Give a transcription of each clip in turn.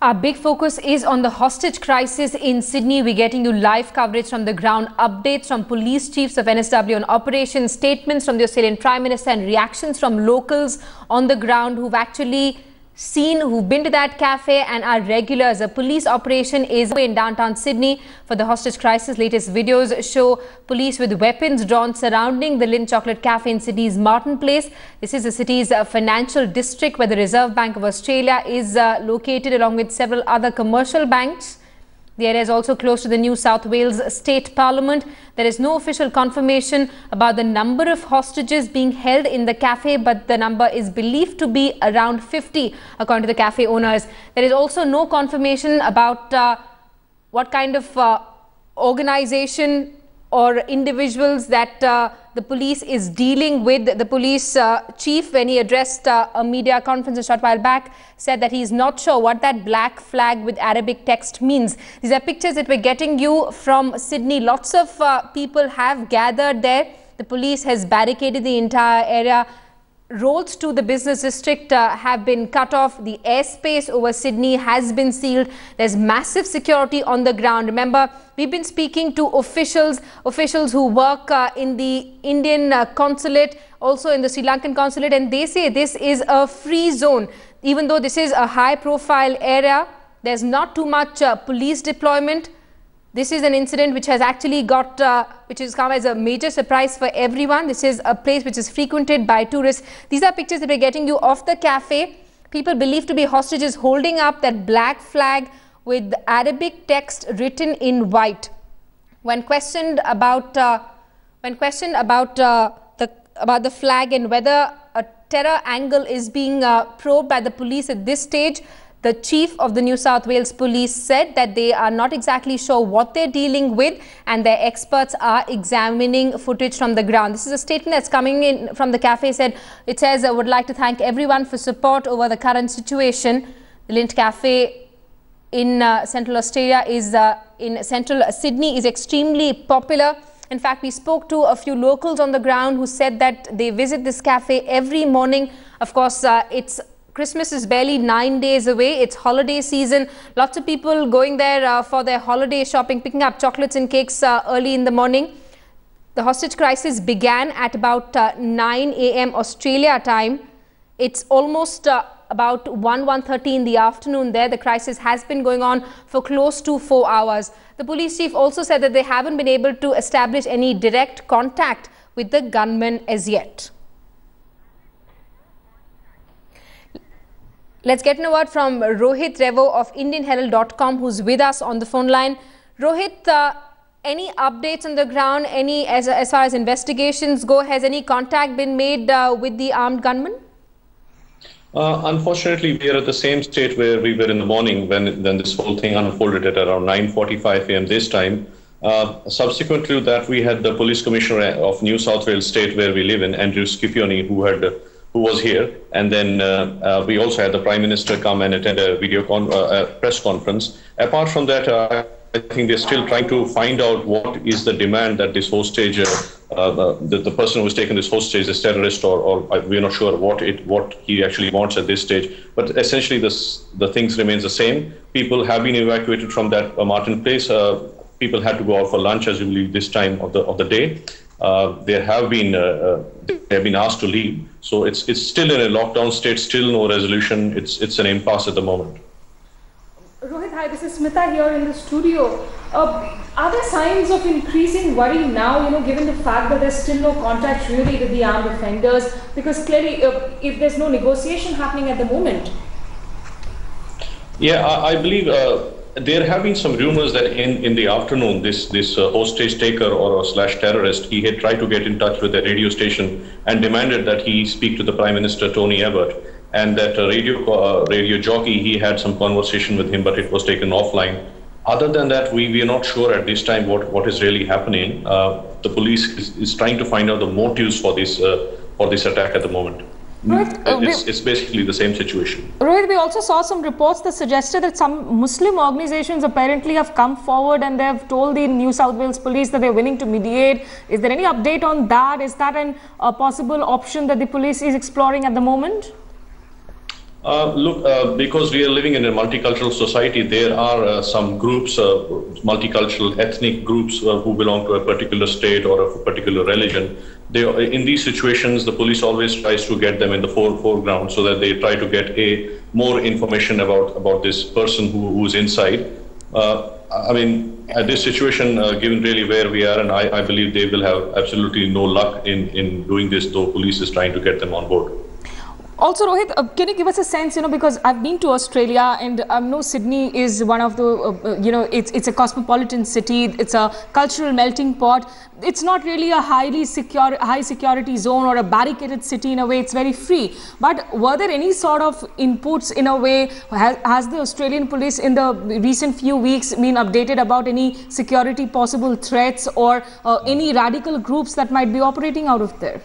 Our big focus is on the hostage crisis in Sydney. We're getting you live coverage from the ground, updates from police chiefs of NSW on operations, statements from the Australian Prime Minister and reactions from locals on the ground who've actually who've been to that cafe and are regulars. A police operation is in downtown Sydney for the hostage crisis. Latest videos show police with weapons drawn surrounding the Lindt Cafe in Sydney's Martin Place. This is the city's financial district where the Reserve Bank of Australia is located, along with several other commercial banks. The area is also close to the New South Wales State Parliament. There is no official confirmation about the number of hostages being held in the cafe, but the number is believed to be around 50, according to the cafe owners. There is also no confirmation about what kind of organization or individuals that the police is dealing with. The police chief, when he addressed a media conference a short while back, said that he is not sure what that black flag with Arabic text means. These are pictures that we're getting you from Sydney. Lots of people have gathered there. The police has barricaded the entire area. Roads to the business district have been cut off. The airspace over Sydney has been sealed. There's massive security on the ground. Remember, we've been speaking to officials who work in the Indian consulate, also in the Sri Lankan consulate, and they say this is a free zone. Even though this is a high-profile area, there's not too much police deployment. This is an incident which has actually which has come as a major surprise for everyone. This is a place which is frequented by tourists. These are pictures that we're getting you off the cafe. People believed to be hostages holding up that black flag with Arabic text written in white. When questioned about the flag and whether a terror angle is being probed by the police at this stage, the chief of the New South Wales Police said that they are not exactly sure what they're dealing with and their experts are examining footage from the ground. This is a statement that's coming in from the cafe. It says, I would like to thank everyone for support over the current situation. The Lindt Cafe in Central Australia in Central Sydney is extremely popular. In fact, we spoke to a few locals on the ground who said that they visit this cafe every morning. Of course, Christmas is barely 9 days away. It's holiday season. Lots of people going there for their holiday shopping, picking up chocolates and cakes early in the morning. The hostage crisis began at about 9 a.m. Australia time. It's almost about 1:30 in the afternoon there. The crisis has been going on for close to 4 hours. The police chief also said that they haven't been able to establish any direct contact with the gunmen as yet. Let's get a word from Rohit Revo of IndianHerald.com, who's with us on the phone line. Rohit, any updates on the ground? As far as investigations go, has any contact been made with the armed gunmen? Unfortunately, we are at the same state where we were in the morning when this whole thing unfolded at around 9:45 a.m. this time. Subsequent to that, we had the police commissioner of New South Wales State, where we live in, Andrew Scipione, who was here, and then we also had the Prime Minister come and attend a press conference. Apart from that, I think they're still trying to find out what is the demand that this hostage, the person who was taking this hostage is terrorist, or we're not sure what he actually wants at this stage. But essentially, the things remains the same. People have been evacuated from that Martin Place. People had to go out for lunch, as you believe, this time of the day. They have been asked to leave, so it's still in a lockdown state, still no resolution. It's an impasse at the moment. Rohit, hi, this is Smita here in the studio. Are there signs of increasing worry now, given the fact that there's still no contact really with the armed offenders? Because clearly, if there's no negotiation happening at the moment. Yeah, I believe there have been some rumors that in the afternoon, this hostage taker or slash terrorist, he had tried to get in touch with a radio station and demanded that he speak to the Prime Minister Tony Abbott, and that radio jockey, he had some conversation with him, but it was taken offline. Other than that, we are not sure at this time what is really happening. The police is trying to find out the motives for this attack at the moment. Rohit, it's basically the same situation. Rohit, we also saw some reports that suggested that some Muslim organizations apparently have come forward and they have told the New South Wales Police that they're willing to mediate. Is there any update on that? Is that a possible option that the police is exploring at the moment? Because we are living in a multicultural society, there are some groups, multicultural ethnic groups who belong to a particular state or a particular religion. In these situations, the police always tries to get them in the foreground so that they try to get more information about this person who's inside. At this situation, given really where we are, and I believe they will have absolutely no luck in doing this, though police is trying to get them on board. Also, Rohit, can you give us a sense, because I've been to Australia and I know Sydney is one of the, it's a cosmopolitan city, it's a cultural melting pot. It's not really a high security zone or a barricaded city in a way, it's very free. But were there any sort of inputs in a way, has the Australian police in the recent few weeks been updated about any security possible threats or any radical groups that might be operating out of there?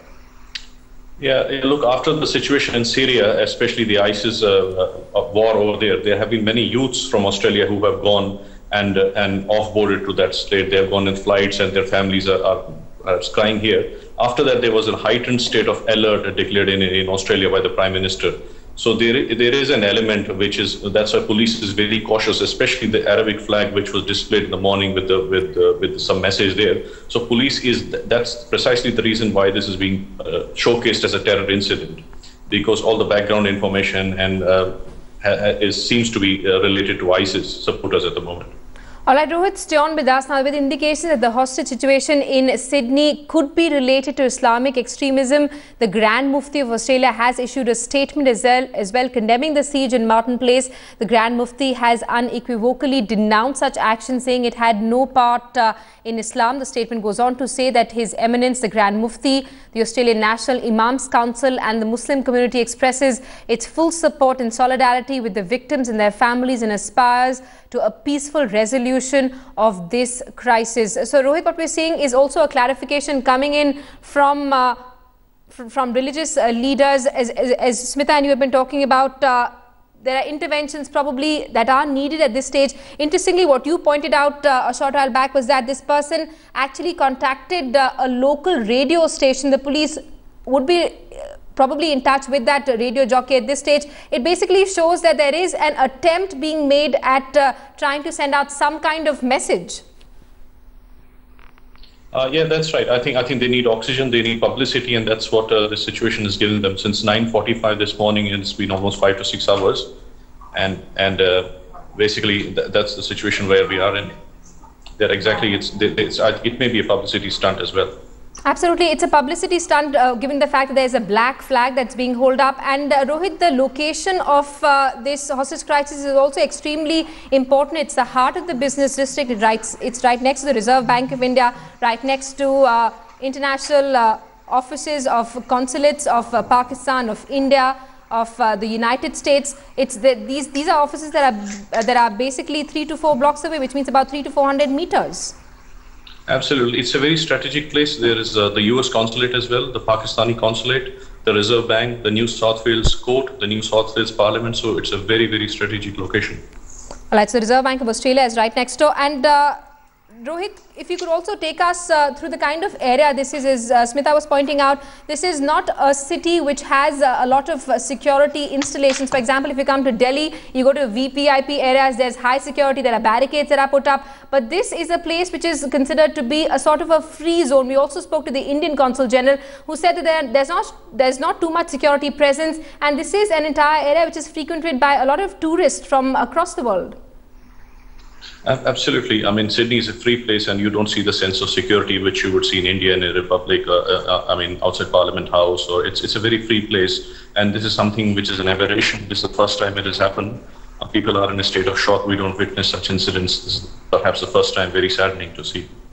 Yeah, look, after the situation in Syria, especially the ISIS war over there have been many youths from Australia who have gone and off-boarded to that state. They have gone in flights and their families are crying here. After that, there was a heightened state of alert declared in Australia by the Prime Minister. So there is an element that's why police is very cautious, especially the Arabic flag which was displayed in the morning with some message there. So that's precisely the reason why this is being showcased as a terror incident, because all the background information and seems to be related to ISIS supporters at the moment. All right, Rohit, stay on with us now with indications that the hostage situation in Sydney could be related to Islamic extremism. The Grand Mufti of Australia has issued a statement as well condemning the siege in Martin Place. The Grand Mufti has unequivocally denounced such action, saying it had no part in Islam. The statement goes on to say that His Eminence, the Grand Mufti, the Australian National Imams Council and the Muslim community expresses its full support and solidarity with the victims and their families and aspires to a peaceful resolution of this crisis. So, Rohit, what we're seeing is also a clarification coming in from religious leaders, as Smita and you have been talking about. There are interventions probably that are needed at this stage. Interestingly, what you pointed out a short while back was that this person actually contacted a local radio station. The police would be probably in touch with that radio jockey at this stage. It basically shows that there is an attempt being made at trying to send out some kind of message. Yeah, that's right. I think they need oxygen, they need publicity, and that's what the situation is giving them. Since 9:45 this morning, it's been almost 5 to 6 hours, and basically that's the situation where we are in. That exactly, it may be a publicity stunt as well. Absolutely, it's a publicity stunt given the fact that there is a black flag that's being held up. And Rohit, the location of this hostage crisis is also extremely important. It's the heart of the business district. It's right next to the Reserve Bank of India, right next to international offices of consulates of Pakistan, of India, of the United States. These are offices that are basically 3 to 4 blocks away, which means about 300 to 400 meters. Absolutely. It's a very strategic place. There is the US consulate as well, the Pakistani consulate, the Reserve Bank, the New South Wales court, the New South Wales Parliament. So it's a very, very strategic location. All right, so the Reserve Bank of Australia is right next door. And Rohit, if you could also take us through the kind of area this is, as Smita was pointing out, this is not a city which has a lot of security installations. For example, if you come to Delhi, you go to VVIP areas, there's high security, there are barricades that are put up. But this is a place which is considered to be a sort of a free zone. We also spoke to the Indian Consul General, who said that there's not too much security presence. And this is an entire area which is frequented by a lot of tourists from across the world. Absolutely. I mean, Sydney is a free place and you don't see the sense of security which you would see in India in a republic, outside Parliament House, or it's a very free place. And this is something which is an aberration. This is the first time it has happened. People are in a state of shock. We don't witness such incidents. This is perhaps the first time, very saddening to see.